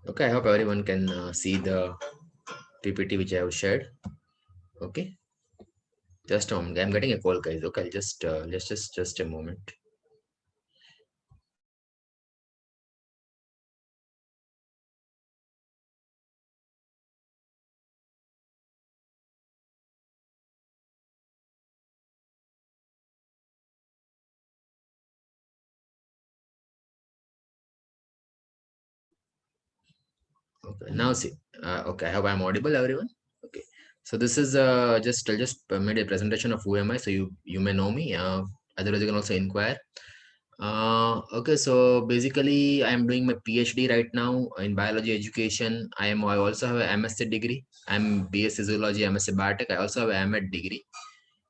Okay, I hope everyone can see the PPT which I have shared. Okay, just a moment. I'm getting a call, guys. Okay, I'll just a moment. Okay, now see. Okay, I hope I'm audible, everyone. Okay, so this is I'll just made a presentation of who am I, so you may know me. Otherwise, you can also inquire. Okay, so basically, I am doing my PhD right now in biology education. I also have a MSc degree. I'm BS Physiology, MSc Biotech. I also have a MEd degree.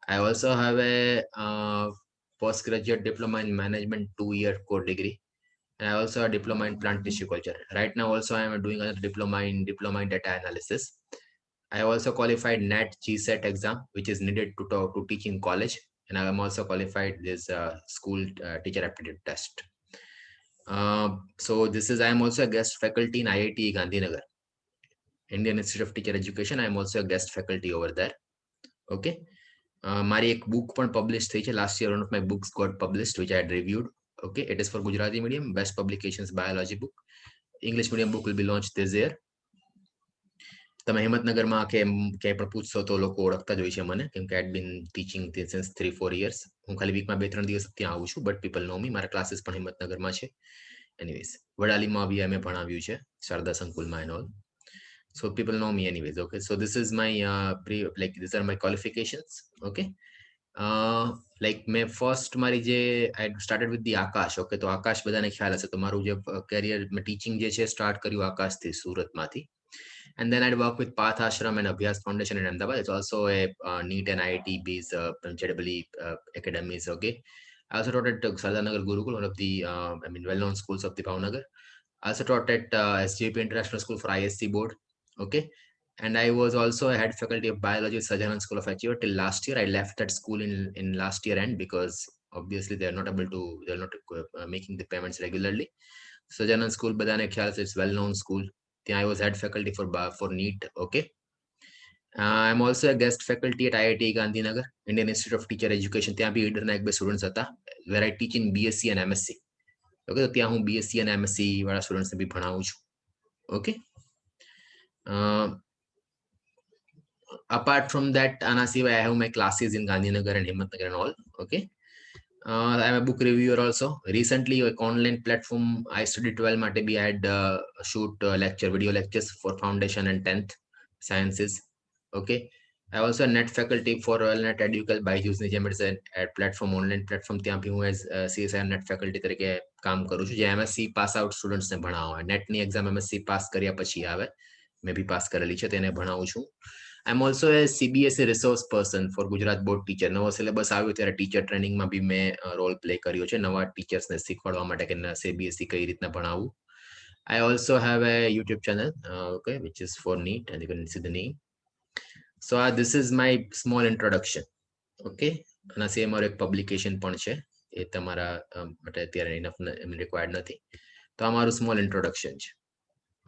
I also have a postgraduate diploma in management 2-year core degree. And I also have a diploma in plant tissue culture. Right now, also I am doing another diploma in data analysis. I also qualified NET GSET exam, which is needed to teach in college, and I am also qualified this school teacher aptitude test. So this is I am also a guest faculty in IIT Gandhinagar, Indian Institute of Teacher Education. I am also a guest faculty over there. Okay. મારી એક book પણ publish થઈ છે last year. One of my books got published which I had reviewed. Okay, it is for Gujarati medium, best publications biology book. English medium book will be launched this year. તમે હિંમતનગરમાં કે ક્યાંય પણ પૂછશો તો લોકો ઓળખતા જ હોય છે મને, કેમ કે આઈ બીન ટીચિંગ સિન્સ 3-4 years. હું ખાલી વીકમાં 2-3 દિવસ ત્યાં આવું છું, બટ પીપલ નો મી. મારા ક્લાસીસ પણ હિંમતનગરમાં છે. એનીવેઝ, વડાલીમાં બી અમે ભણાવ્યું છે, શારદા સંકુલમાં and all. So people know me anyways. Okay, so this is my these are my qualifications. Okay, like મેં ફર્સ્ટ મારી જે I started with the Akash. Okay, તો આકાશ બધાને ખ્યાલ હશે. તો મારું જે કેરિયર મેં ટીચિંગ જે છે સ્ટાર્ટ કર્યું આકાશથી, સુરતમાંથી. And then I'd work with Path Ashram and Abhyas Foundation in Ahmedabad. It's also a NEET and IIT based JEE academies. Okay, I also taught at Sardar Gurukul, one of the well-known schools of the Bhavnagar. I also taught at SJP International School for ISC board. Okay, and I was also a head faculty of biology at Sajanan School of Achiever till last year. I left that school in last year end because obviously they're not making the payments regularly. Sajanan School badane khayal se, it's well-known school. I was head faculty for NEET. Okay, I'm also a guest faculty at IIT Gandhinagar, Indian Institute of Teacher Education. ત્યાં બી ઇન્ટરના એક બે students હતા, where I teach in BSc and MSc. Okay, તો ત્યાં હું BSc and MSc વાળા સ્ટુડન્ટ્સને બી ભણાવું છું. Okay, apart from that, આના સિવાય I have my classes in Gandhinagar and Himmatnagar and all. Okay, I'm a book reviewer also. Recently, like online platform, I studied 12 માટે બી I had shoot video lectures for foundation and 10th sciences. Okay, I also a net faculty for Royal Net Educal Byju's ની જેમ it's a platform, online platform. ત્યાં બી હું as CSI net faculty તરીકે કામ કરું છું, જે MSc પાસ આઉટ સ્ટુડન્ટ્સને ભણાવવા. નેટની એક્ઝામ MSc પાસ કર્યા પછી આવે, મેં બી પાસ કરેલી છે, તેને ભણાવું છું. I'm also a CBSE resource person for Gujarat board teacher. નવો સિલેબસ આવ્યો ત્યારે ટીચર ટ્રેનિંગમાં બી મેં રોલ પ્લે કર્યો છે, નવા ટીચર્સને શીખવાડવા માટે કે CBSE કઈ રીતના ભણાવવું. I also have a YouTube channel, okay, which is for NEET, and you can see the name. So this is my small introduction. Okay, અને સેમ મારો એક પબ્લિકેશન પણ છે, એ તમારા માટે અત્યારે ઇનફ રિક્વાયર્ડ નથી. તો આ મારું સ્મોલ ઇન્ટ્રોડક્શન છે.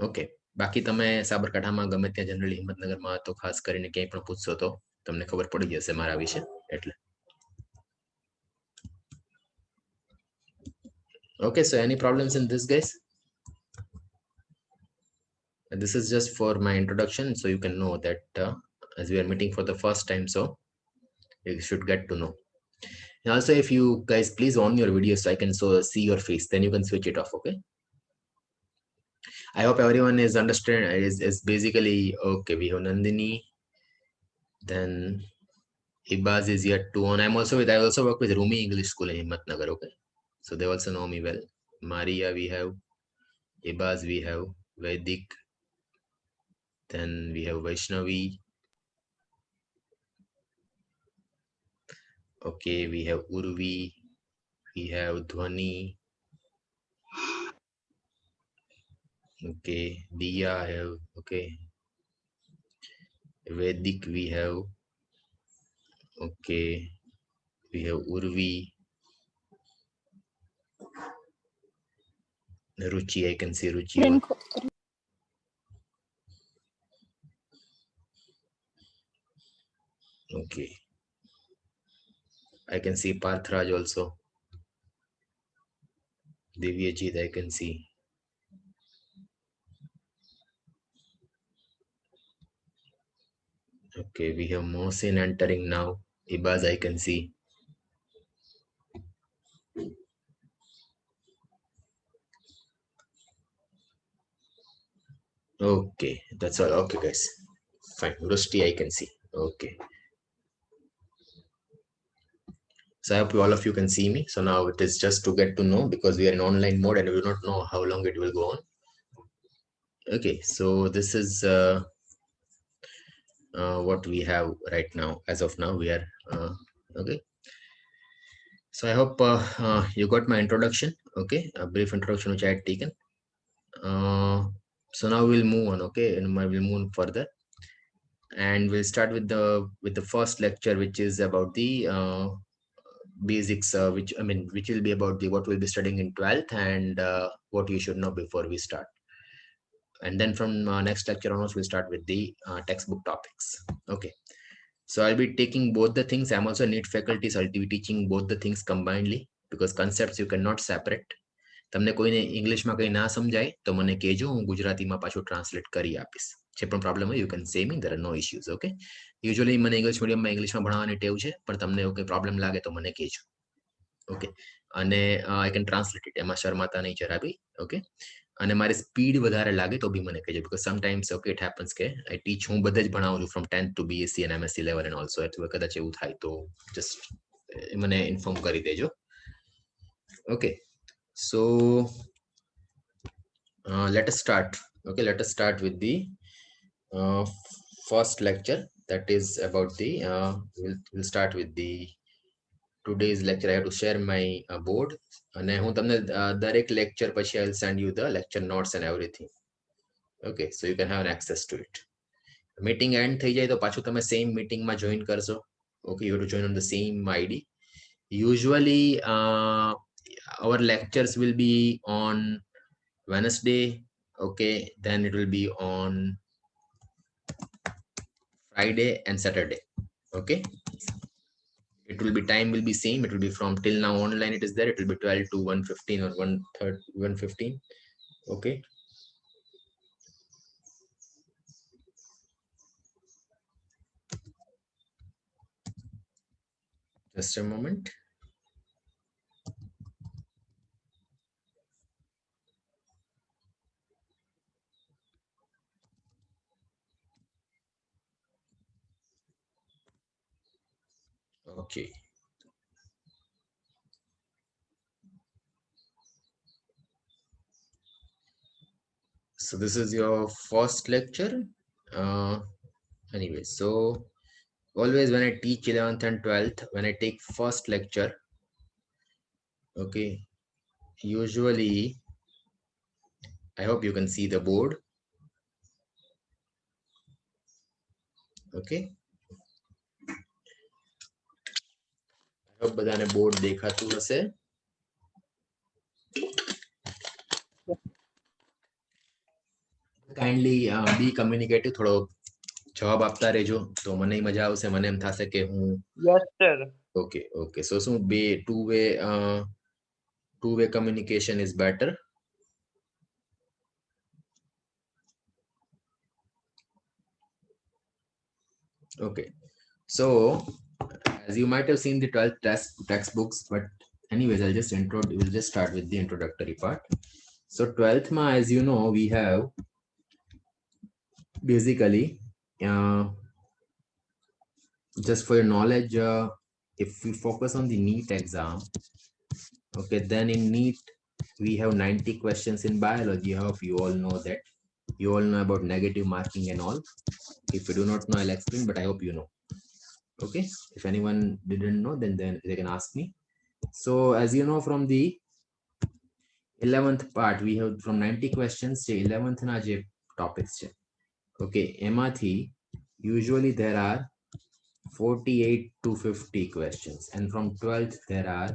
ઓકે, બાકી તમે સાબરકાંઠામાં ગમે ત્યાં જનરલી હિંમતનગરમાં તો ખાસ કરીને ક્યાંય પણ પૂછશો તો તમને ખબર પડી જશે મારા વિશે. એટલે okay, so any problems in this, guys? This is just for my introduction, so you can know that as we are meeting for the first time, so you should get to know. And also, if you guys please on your video so I can see your face, then you can switch it off. Okay, I hope everyone is understand is basically okay. We have Nandini, then Ibaz is yet to on. I also work with Rumi English School in Himmatnagar. Okay, so they also know me well. Maria we have, Ibaz we have, Vedic, then we have Vaishnavi. Okay, we have Urvi, we have Dhwani. Okay, Diya I have. Okay, Vedic we have. Okay, we have Urvi, Ruchi. I can see Ruchi. can see Parthraj also. Divyajit, I can see. Okay, we have Mohsin entering now. Ibaz, I can see. Okay, that's all. Okay, guys. Fine. Rusty, I can see. Okay. So I hope all of you can see me. So now it is just to get to know, because we are in online mode and we do not know how long it will go on. Okay, so this is what we have right now. As of now, we are okay. So I hope you got my introduction. Okay, a brief introduction which I had taken. So now we'll move on. Okay, and we'll move on further, and we'll start with the first lecture, which is about the basics, which will be about the what we'll be studying in 12th, and what you should know before we start. And then from next lecture onwards, we'll start with the textbook topics. Okay. So I'll be taking both the things. I'm also a NEET faculty, so I'll be teaching both the things combinedly, because concepts you cannot separate. તમને કોઈને ઇંગ્લિશમાં કંઈ ના સમજાય તો મને કહેજો, હું ગુજરાતીમાં પાછું ટ્રાન્સલેટ કરી આપીશ. જે પણ પ્રોબ્લેમ હોય, you can say me, there are no issues. Okay, usually મને ઇંગ્લિશ મીડિયમમાં ઇંગ્લિશમાં ભણાવવાની ટેવ છે, પણ તમને એવું કંઈ પ્રોબ્લેમ લાગે તો મને કહેજો. ઓકે, અને I can translate it, એમાં શરમાતા નહીં જરા બી. ઓકે, અને મારી સ્પીડ વધારે લાગે તો બી મને કહેજો, because sometimes okay it happens કે I teach, હું બધે જ ભણાવું છું from 10th to BSc and MSc level and also, એટલે કદાચ એવું થાય તો just મને ઇન્ફોર્મ કરી દેજો. Okay, so let us start. Okay, let us start with the first lecture, that is about the we'll start with the today's lecture. I have to share my board, અને હું તમને દરેક lecture પછી I'll send you the lecture notes and everything. Okay, so you can have an access to it. Meeting end થઈ જાય તો પાછું તમે same meeting માં join કરશો. Okay, you have to join on the same ID. Usually our lectures will be on Wednesday. Okay, then it will be on Friday and Saturday. Okay, it will be, time will be same. It will be from, till now online it is there, it will be 12 to 1:15 or 1:15. Okay, just a moment. Okay, so this is your first lecture. Anyway, so always when I teach 11th and 12th, when I take first lecture, okay, usually I hope you can see the board. Okay, I hope બધાને board દેખાતું હશે. Kindly બી કમ્યુનિકેટિવ, થોડો જવાબ આપતા રહેજો તો મને મજા આવશે, મને એમ થશે કે હું yes sir. Okay okay. So શું બે two way communication is better. Okay, so as you might have seen the 12th textbooks, but anyways we'll just start with the introductory part. So 12th ma, as you know, we have basically just for your knowledge, if we focus on the NEET exam, okay, then in NEET we have 90 questions in biology. I hope you all know that. You all know about negative marking and all. If you do not know, I'll explain, but I hope you know. Okay, if anyone didn't know, then they can ask me. So as you know, from the 11th part, we have from 90 questions to 11th na je topics છે. Okay, એમાંથી usually there are 48 to 50 questions, and from 12th there are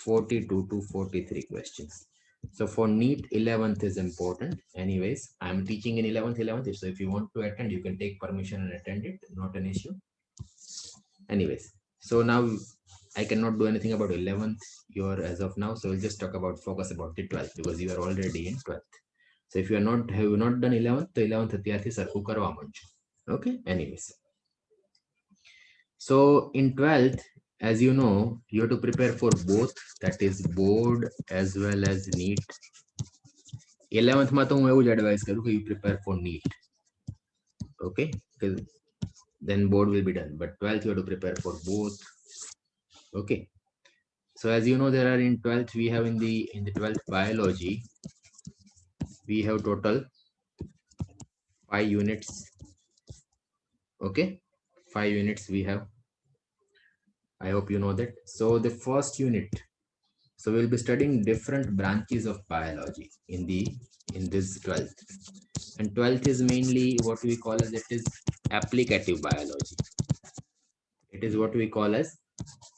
42 to 43 questions. So for NEET, 11th is important. Anyways, I'm teaching in 11th, so if you want to attend, you can take permission and attend it, not an issue. Anyways, so now I cannot do anything about 11th year as of now, so we'll just talk about focus about the 12th because you are already in 12th. So if you are not have not done 11th, તો 11th અત્યારથી સરખું કરવા માંડજો. Okay, anyways. So in 12th, as you know, you have to prepare for both, that is board as well as NEET. 11th માં તો હું એવું જ advise કરું કે you prepare for NEET. Okay, because then board will be done, but 12th you have to prepare for both. Okay, so as you know, there are in 12th we have in the 12th biology we have total 5 units. Okay, 5 units we have. I hope you know that. So the first unit, so we'll be studying different branches of biology in this 12th, and 12th is mainly what we call as it is applicative biology. It is what we call as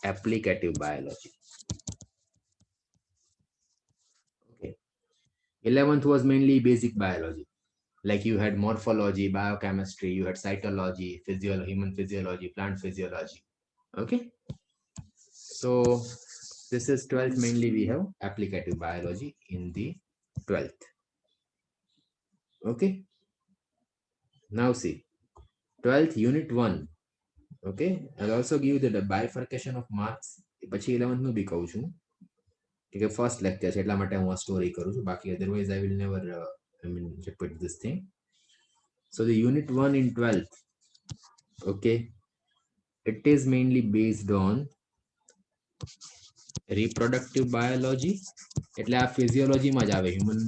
applicative biology. Okay, 11th was mainly basic biology, like you had morphology, biochemistry, you had cytology, human physiology, plant physiology. Okay, so this is 12th, mainly we have applicative biology in the 12th. Okay, now see 12th unit 1. Okay, I'll also give you the bifurcation of marks. પછી 11th નું બી કહું છું કે first lecture છે એટલા માટે હું આ સ્ટોરી કરું છું, બાકી otherwise I will never repeat this thing. So the unit 1 in 12th, okay, it is mainly based on reproductive biology. એટલે આ ફિઝિયોલોજીમાં જ આવે. હ્યુમન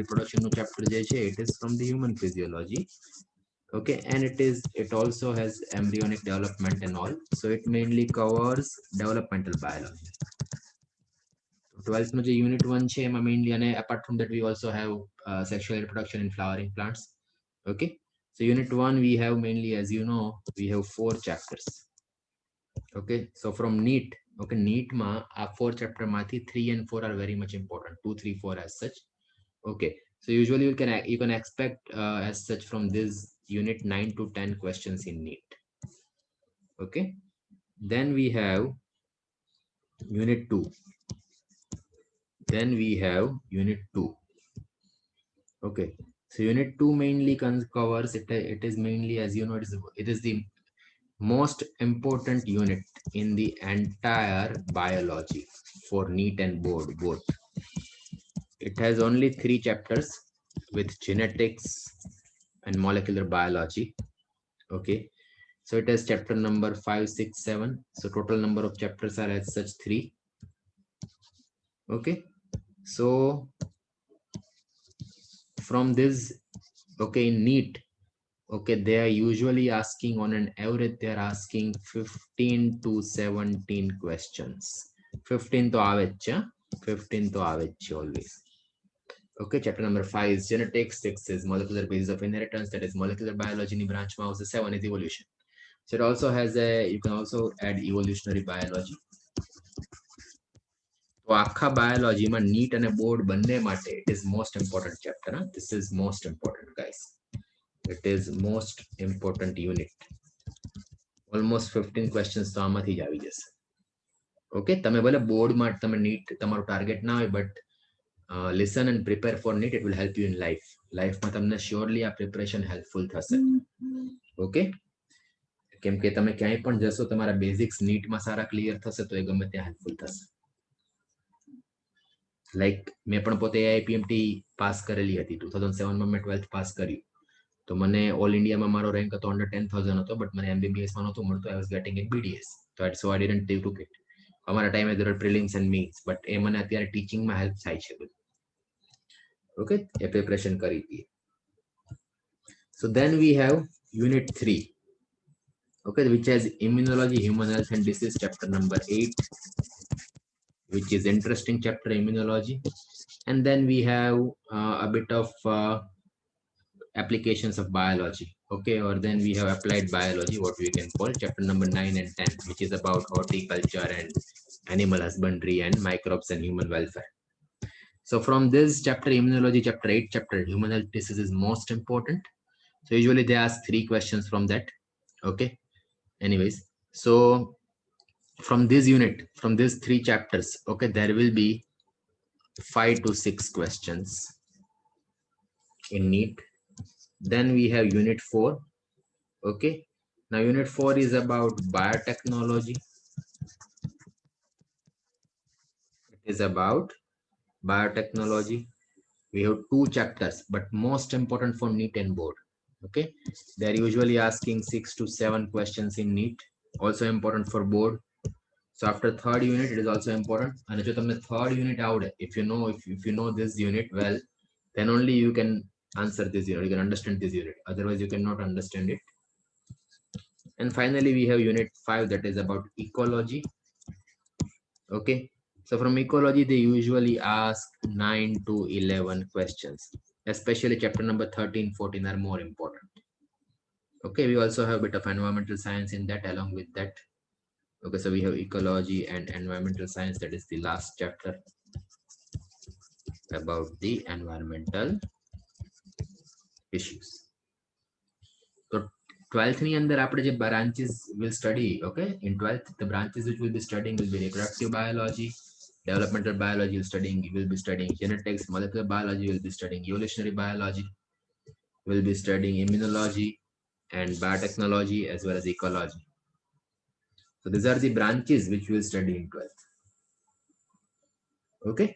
રિપ્રોડક્શનનું ચેપ્ટર જે છે it is from the human physiology. Okay, and it also has embryonic development and all, so it mainly covers developmental biology. 12th નો જે unit 1 છે એમાં mainly, અને apart from that we also have sexual reproduction in flowering plants. Okay, so unit 1 we have mainly, as you know, we have 4 chapters. Okay, so from NEET, okay, NEET ma આ 4 chapter માંથી 3 and 4 are very much important, 2 3 4 as such. Okay, so usually you can expect as such from this unit 9 to 10 questions in NEET. Okay, then we have unit 2. Then we have unit 2. Okay, so unit 2 mainly covers it is mainly, as you know, it is the most important unit in the entire biology for NEET and board both. It has only 3 chapters with genetics and molecular biology. Okay, so it has chapter number 5 6 7, so total number of chapters are as such 3. Okay, so from this, okay, in NEET, okay, they are usually asking on an average, they are asking 15 to 17 questions. 15 to average, 15 to average always. Okay, chapter number 5 is genetics, 6 is molecular basis of inheritance, that is molecular biology in branch mouse, 7 is evolution. So it also has you can also add evolutionary biology. તો આખા બાયોલોજીમાં NEET અને board બંને માટે it is most important chapter. This is most important, guys. It is most important unit. Almost 15 questions તો આમાંથી જ આવી જશે. Okay, તમે ભલે બોર્ડમાં તમે NEET તમારું ટાર્ગેટ ના હોય, but listen and prepare for NEET. It will help you in life. લાઈફમાં તમને surely આ preparation helpful થશે. Okay, કેમ કે તમે ક્યાંય પણ જશો તમારા બેઝિક્સ NEET માં સારા ક્લિયર થશે તો એ ગમે ત્યાં હેલ્પફુલ થશે. લાઈક મેં પણ પોતે AIPMT પાસ કરેલી હતી. 2007 માં મેં 12th પાસ કર્યું, તો મને ઓલ ઇન્ડિયામાં મારો રેન્ક હતો અંડર 10,000 હતો, બટ મને MBBS માં નહોતું મળતું. I was getting in BDS, so I didn't took it. અમારા ટાઈમે there were prelims and means, but એ મને અત્યારે ટીચિંગમાં હેલ્પ થાય છે બધું. ઓકે, એ પ્રિપરેશન કરી હતી. So then we have unit 3, okay, which has immunology, human health and disease, chapter number 8, which is interesting chapter, immunology. And then we have a bit of applications of biology. Okay, or then we have applied biology, what we can call chapter number 9 and 10, which is about horticulture and animal husbandry and microbes and human welfare. So from this chapter, immunology, chapter 8, chapter human health disease is most important. So usually they ask 3 questions from that. Okay, anyways, so from this unit, from these 3 chapters, okay, there will be 5 to 6 questions in NEET. Then we have unit 4. Okay, now unit 4 is about biotechnology. It is about biotechnology. We have 2 chapters, but most important for NEET and board. Okay, they're usually asking 6 to 7 questions in NEET, also important for board. So after third unit, it is also important. And if you third unit out, if you know this unit well, then only you can answer this unit, you can understand this unit. Otherwise, you cannot understand it. And finally, we have unit 5, that is about ecology. Okay, so from ecology, they usually ask 9 to 11 questions, especially chapter number 13, 14 are more important. Okay, we also have a bit of environmental science in that along with that. Okay, so we have ecology and environmental science, that is the last chapter about the environmental issues. So 12th ની અંદર આપણે જે branches will study, okay, in 12th the branches which we'll be studying will be reproductive biology, developmental biology will be studying genetics, molecular biology will be studying evolutionary biology, will be studying immunology and biotechnology as well as ecology. So these are the branches which we will study in 12th. Okay,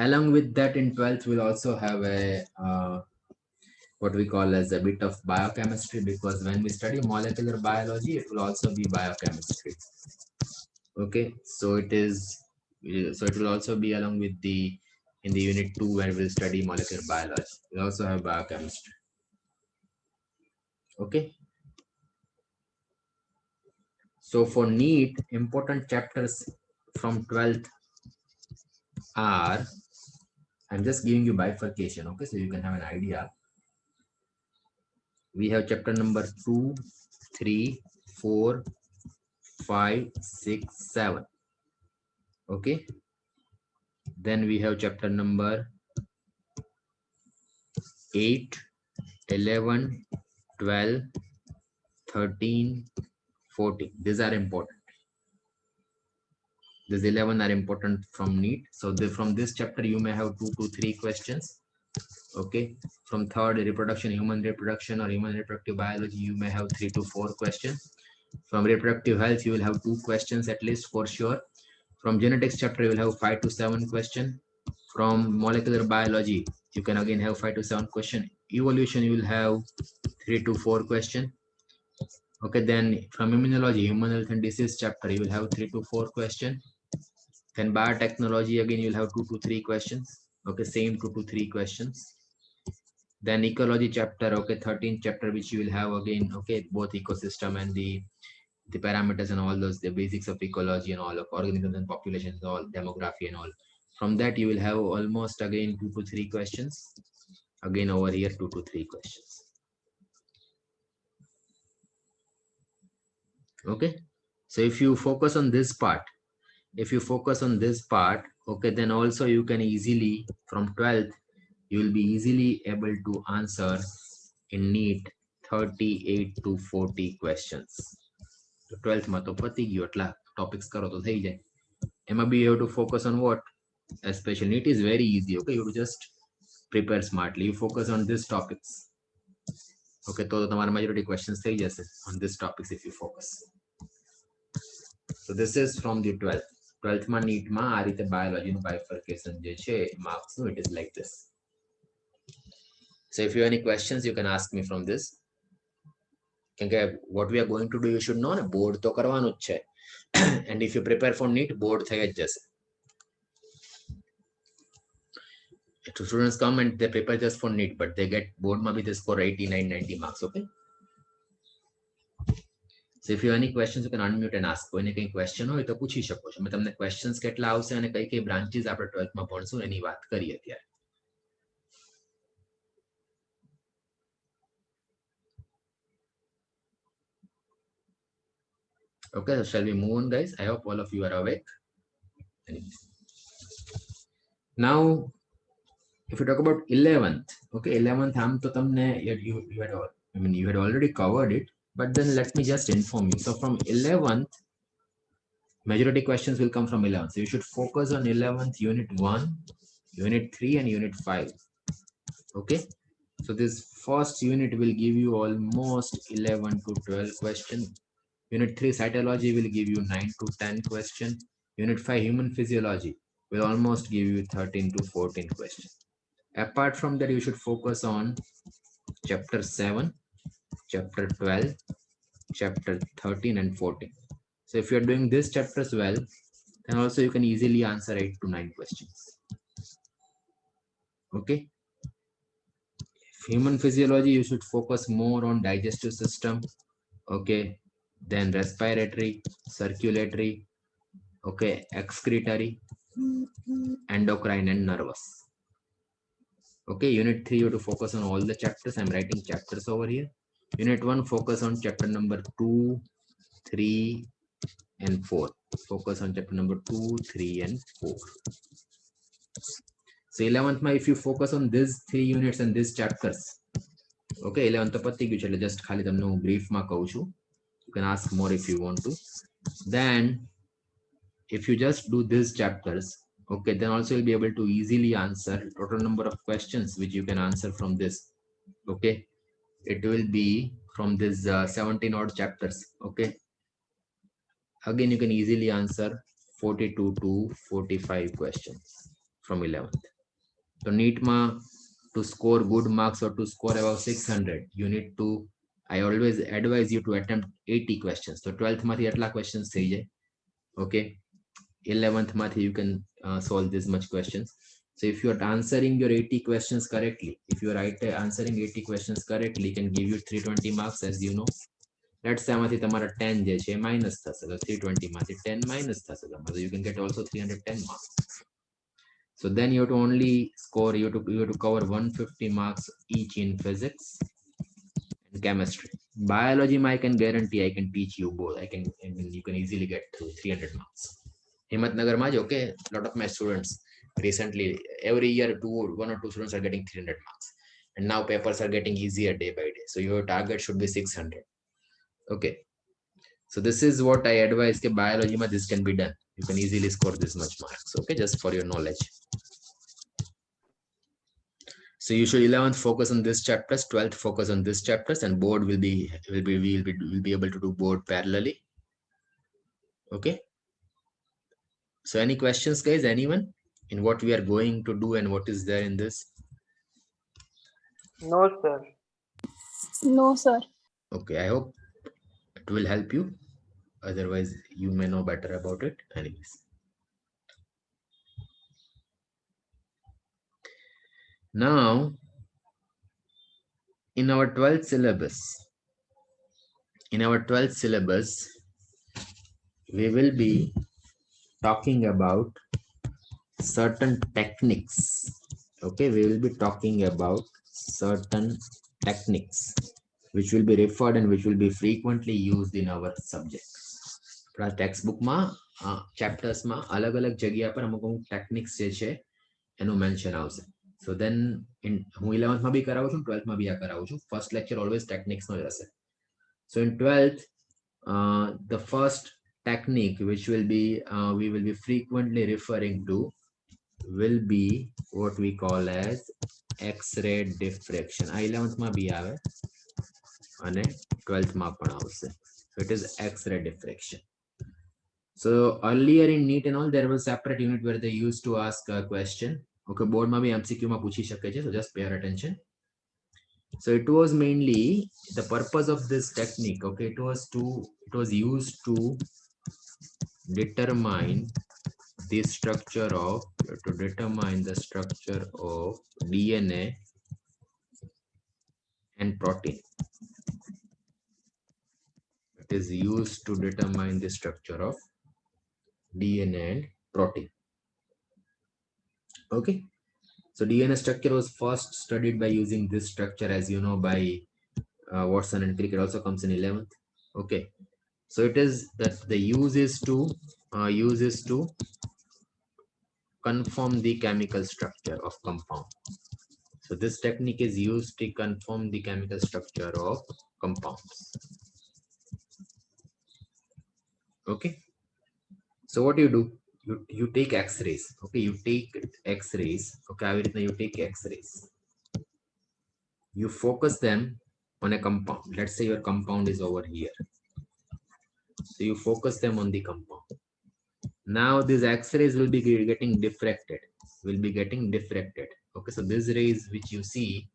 along with that in 12th we'll also have a what we call as a bit of biochemistry, because when we study molecular biology, it will also be biochemistry. Okay, so it will also be along with the in the unit 2 where we'll study molecular biology. We also have biochemistry. Okay, so for NEET, important chapters from 12th are, I'm just giving you bifurcation, okay, so you can have an idea. We have chapter number 2, 3, 4, 5, 6, 7. Okay, then we have chapter number 8, 11, 12, 13, 14. These are important. These 11 are important from NEET. So from this chapter, you may have 2 to 3 questions. Okay, from third reproduction, human reproduction or human reproductive biology, you may have 3 to 4 questions. From reproductive health, you will have 2 questions at least for sure. From genetics chapter, you will have 5 to 7 questions. From molecular biology, you can again have 5 to 7 questions. Evolution, you will have 3 to 4 questions. Okay, then from immunology, human health and disease chapter, you will have 3 to 4 questions. Then biotechnology, again, you'll have 2 to 3 questions. Okay, same 2 to 3 questions. Then ecology chapter, okay, 13th chapter, which you will have again, okay, both ecosystem and the parameters and all those, the basics of ecology and all of organisms and populations, all demography and all. From that, you will have almost again 2 to 3 questions. Again, over here, 2 to 3 questions. Okay, so if you focus on this part, okay, then also you can easily, from 12th, you will be easily able to answer in NEET 38 to 40 questions. So 12th માં તો પતી ગયો, એટલા topics કરો તો થઈ જાય. એમાં બી you have to focus on what? Especially NEET is very easy, okay? You have to just prepare smartly. You focus on these topics. Okay, તો તમારા majority questions થઈ જશે on these topics if you focus. So this is from the 12th. 12th માં NEET માં આ રીતે biology નું bifurcation જે છે marks નું, it is like this. So if you have any questions, you can ask me from this. Okay, what we are going to do, you should know, board તો કરવાનું જ છે. And if you prepare for NEET, board થઈ જ જશે. Students come and they prepare just for NEET, but they get board માં બી they score 89, 90 marks, okay? So if you have any questions, you can unmute and ask. કોઈને કઈ question હોય તો પૂછી શકો છો. મેં તમને questions કેટલા આવશે અને કઈ branches આપણે 12th માં ભણશું એની વાત કરી અત્યારે. Okay, so shall we move on, guys? I hope all of you are awake. Now, if you talk about 11th, okay, 11th, you had already covered it, but then let me just inform you. So from 11th, Majority questions will come from 11th. So you should focus on 11th, unit 1, unit 3 and unit 5. Okay. So this first unit will give you almost 11 to 12 questions. Unit 3 cytology will give you 9 to 10 questions. Unit 5 human physiology will almost give you 13 to 14 questions. Apart from that, you should focus on chapter 7, chapter 12, chapter 13 and 14. So if you're doing this chapters well, then also you can easily answer 8 to 9 questions. Okay. Human physiology, you should focus more on digestive system. Okay. Then respiratory, circulatory, okay, excretory, endocrine and nervous. Okay, unit 3 you have to focus on all the chapters. I'm writing chapters over here. Unit 1 focus on chapter number 2, 3 and 4. Focus on chapter number 2, 3 and 4. So 11th if you focus on these 3 units and these chapters, okay, 11th પતી ગયું છે એટલે just ખાલી તમને હું brief માં કહું છું. You can ask more if you want to. Then if you just do these chapters, okay, then also you'll be able to easily answer total number of questions which you can answer from this. Okay, it will be from this 17 odd chapters. Okay, again you can easily answer 42 to 45 questions from 11th. So Neet ma, to score good marks or to score above 600, you need to, I always advise you to attempt 80 questions. So 12th માંથી એટલા questions થઈ જાય. Okay, 11th માંથી you can solve this much questions. So if you are answering your 80 questions correctly, if you are answering 80 questions correctly, can give you 320 marks, as you know. Let's say આમાંથી તમારા 10 જે છે minus થશે, તો 320 માંથી 10 minus થશે તમારે, so you can get also 310 marks. So then you have to only score, you have to cover 150 marks each in physics and chemistry. Biology, I can guarantee I can teach you both. I mean, you can easily get through 300 marks. Himatnagar Maj, okay, a lot of my students recently, every year, one or two students are getting 300 marks. And now papers are getting easier day by day. So your target should be 600. Okay. So this is what I advise. Biology, this can be done. You can easily score this much marks. Okay, just for your knowledge. So you should 11th focus on this chapters, 12th focus on this chapters, and board will be able to do board parallelly. Okay. So any questions, guys? Anyone in what we are going to do and what is there in this? No, sir. No, sir. Okay, I hope it will help you. Otherwise, you may know better about it. Anyways. Now, in our 12th syllabus, we will be talking about certain techniques. Okay, we will be talking about certain techniques which will be referred and which will be frequently used in our subject. Textbook ma chapters ma alag alag જગ્યા પર અમુક techniques જે છે એનું mention આવશે. So then હું 11th માં બી કરાવું છું, 12th માં બી આ કરાવું છું. First lecture always techniques નો જ હશે. So in 12th, the first technique which will be we will be frequently referring to will be what we call as X-ray diffraction. 11th માં બી આવે અને 12th માં પણ આવશે. So it is X-ray diffraction. So earlier in NEET and all, there was a separate unit where they used to ask a question. Okay, board માં બી MCQ માં પૂછી શકે છે, so just pay attention. So it was mainly the purpose of this technique. Okay, it was used to determine the structure of DNA and protein. It is used to determine the structure of DNA and protein. Okay, so DNA structure was first studied by using this structure, as you know, by Watson and Crick. It also comes in 11th. Okay, so it is that the use is to confirm the chemical structure of compound. So this technique is used to confirm the chemical structure of compounds. Okay. So what you do, you take x-rays. Okay, you take x-rays. Okay, you take x-rays, you focus them on a compound. Let's say your compound is over here, so you focus them on the compound. Now these x-rays will be getting diffracted, okay. So these rays which you see,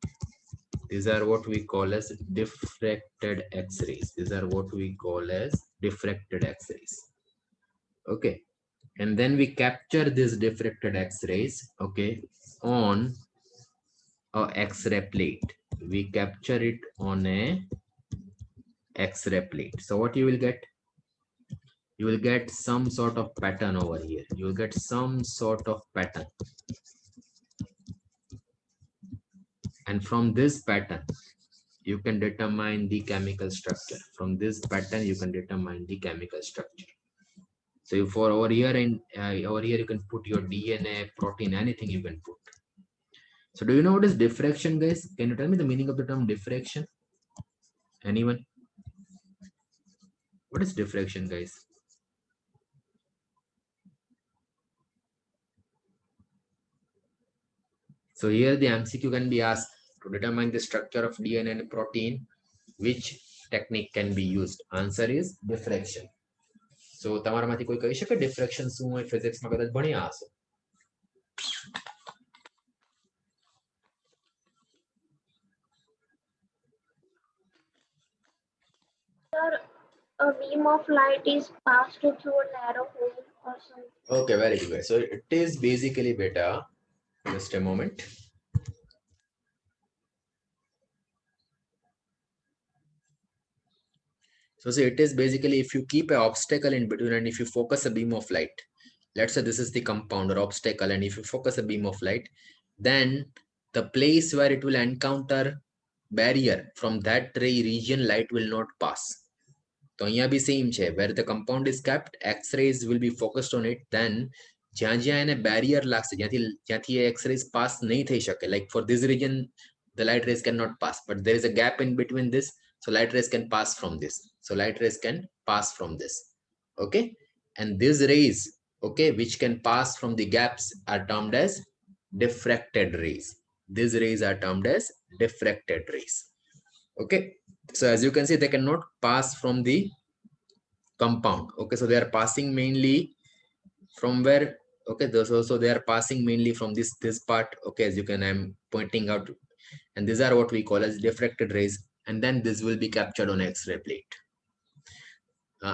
these are what we call as diffracted x-rays. These are what we call as diffracted x-rays. Okay, and then we capture these diffracted x-rays, okay, on a x-ray plate. We capture it on a x-ray plate. So what you will get? You will get some sort of pattern over here. You will get some sort of pattern. And from this pattern, you can determine the chemical structure. From this pattern, you can determine the chemical structure. So for over here you can put your DNA, protein, anything you can put. So do you know what is diffraction, guys? Can you tell me the meaning of the term diffraction? Anyone? What is diffraction, guys? So here the MCQ can be asked to determine the structure of DNA and protein. Which technique can be used? Answer is diffraction. So તમારામાંથી કોઈ કહી શકે diffraction શું હોય? ફિઝિક્સમાં કદાચ ભણ્યા હશો. Sir, a beam of light is passed through a narrow hole or something. Okay, very good. So it is basically better. Just a moment. So see, it is basically if you keep an obstacle in between and if you focus a beam of light, let's say this is the compound or obstacle, and if you focus a beam of light, then the place where it will encounter barrier, from that ray region light will not pass. So અહીંયા બી same છે. Where the compound is kept, X-rays will be focused on it. Then જ્યાં જ્યાં એને barrier લાગશે, જ્યાંથી X-rays pass નહીં થઈ શકે. Like for this region, the light rays cannot pass, but there is a gap in between this, so light rays can pass from this. So light rays can pass from this. Okay, and these rays, okay, which can pass from the gaps are termed as diffracted rays. These rays are termed as diffracted rays. Okay, so as you can see, they cannot pass from the compound. Okay, so they are passing mainly from where? Okay, so they are passing mainly from this part. Okay, as you can, I'm pointing out, and these are what we call as diffracted rays, and then this will be captured on X-ray plate.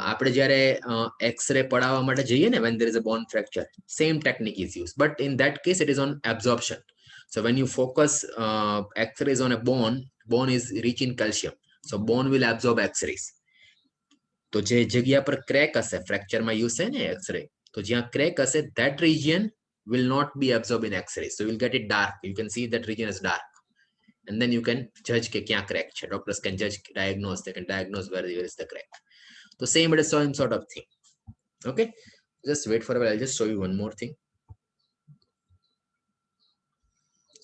આપણે જ્યારે X-ray પડાવવા માટે જઈએ ને, when there is a bone fracture, same technique is used, but in that case it is on absorption. So when you focus X-rays on a bone is rich in calcium, so bone will absorb X-rays. તો જે જગ્યા પર crack હશે, ફ્રેક્ચરમાં use છે ને X-ray, તો જ્યાં crack હશે, that region will not be absorbed in X-rays, so you'll get it dark. You can see that region is dark, and then you can judge કે ક્યાં crack છે. Doctors can judge, diagnose, they can diagnose where is the crack. So same, it is same sort of thing. Okay, just wait for a while. I'll just show you one more thing.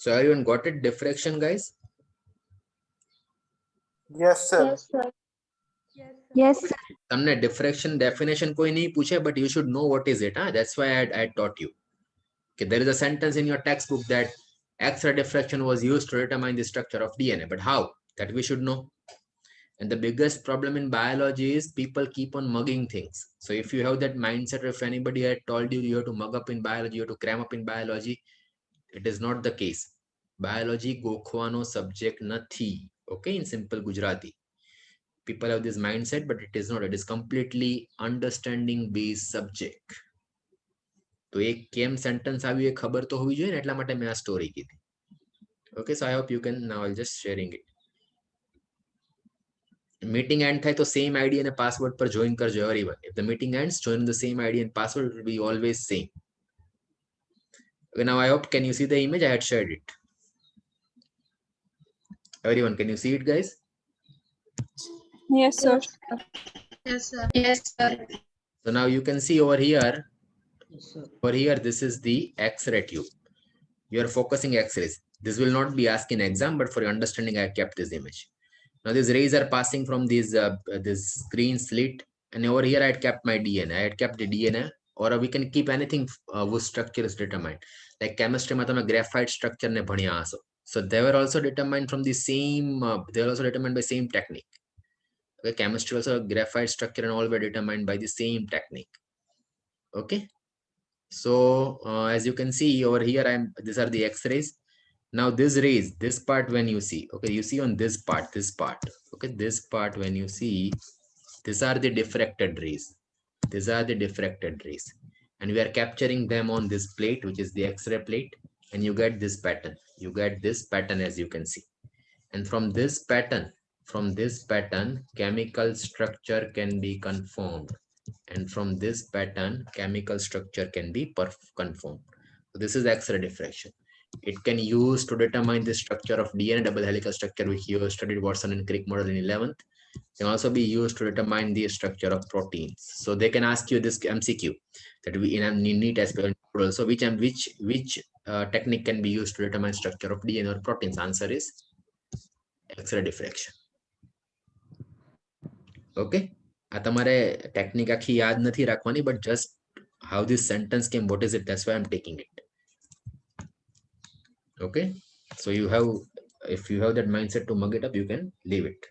So everyone got it? Diffraction, guys? Yes, sir. Yes, sir. Yes, sir. તમને diffraction definition કોઈ નહીં પૂછે, but you should know what is it. That's why I taught you. Okay, there is a sentence in your textbook that X-ray diffraction was used to determine the structure of DNA, but how? That we should know. And the biggest problem in biology is people keep on mugging things. So if you have that mindset, if anybody had told you you have to mug up in biology, you have to cram up in biology, it is not the case. Biology ગોખવાનો subject નથી. Okay, in simple Gujarati. People have this mindset, but it is not. It is completely understanding based subject. તો એક કેમ sentence આવ્યું એ ખબર તો હોવી જોઈએ ને, એટલા માટે મેં આ સ્ટોરી કીધી. Okay, so I hope you can, now I'll just sharing it. Meeting end થાય તો same ID and password પર join કરજો everyone. If the meeting ends, join the same ID and password, will be always same. Okay, now I hope, can you see the image? I had shared it. Everyone, can you see it, guys? Yes, sir. Yes, sir. Yes, sir. So now you can see over here, this is the X-ray tube. You are focusing X-rays. This will not be asked in exam, but for your understanding, I kept this image. Now these rays are passing from this green slit, and over here I had kept my DNA. I had kept the DNA or we can keep anything whose structure is determined. Like chemistry માં તમે graphite structure ને ભણ્યા હશો. So they were also determined from the same, they were also determined by same technique. Okay, chemistry also graphite structure and all were determined by the same technique. Okay, so as you can see over here, these are the X-rays. Now this rays, this part when you see, okay, you see on this part, okay, this part when you see, these are the diffracted rays. These are the diffracted rays, and we are capturing them on this plate, which is the X-ray plate, and you get this pattern. You get this pattern, as you can see. And from this pattern, chemical structure can be confirmed. And from this pattern, chemical structure can be confirmed. So this is X-ray diffraction. It can use to determine the structure of DNA double helical structure, which you studied Watson and Crick model in 11th. Can also be used to determine the structure of proteins. So they can ask you this MCQ that we in a Neet aspect also, which technique can be used to determine structure of DNA or proteins. Answer is X-ray diffraction. Okay, આ તમારે technique આખી યાદ નથી રાખવાની, but just how this sentence came, what is it, that's why I'm taking it. Okay, so you have, if you have that mindset to mug it up, you can leave it.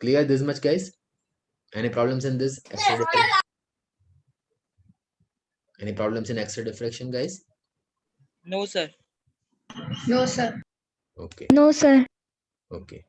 Clear this much, guys? Any problems in this X-ray diffraction? Any problems in X-ray diffraction, guys? No, sir. No, sir. Okay. No, sir. Okay.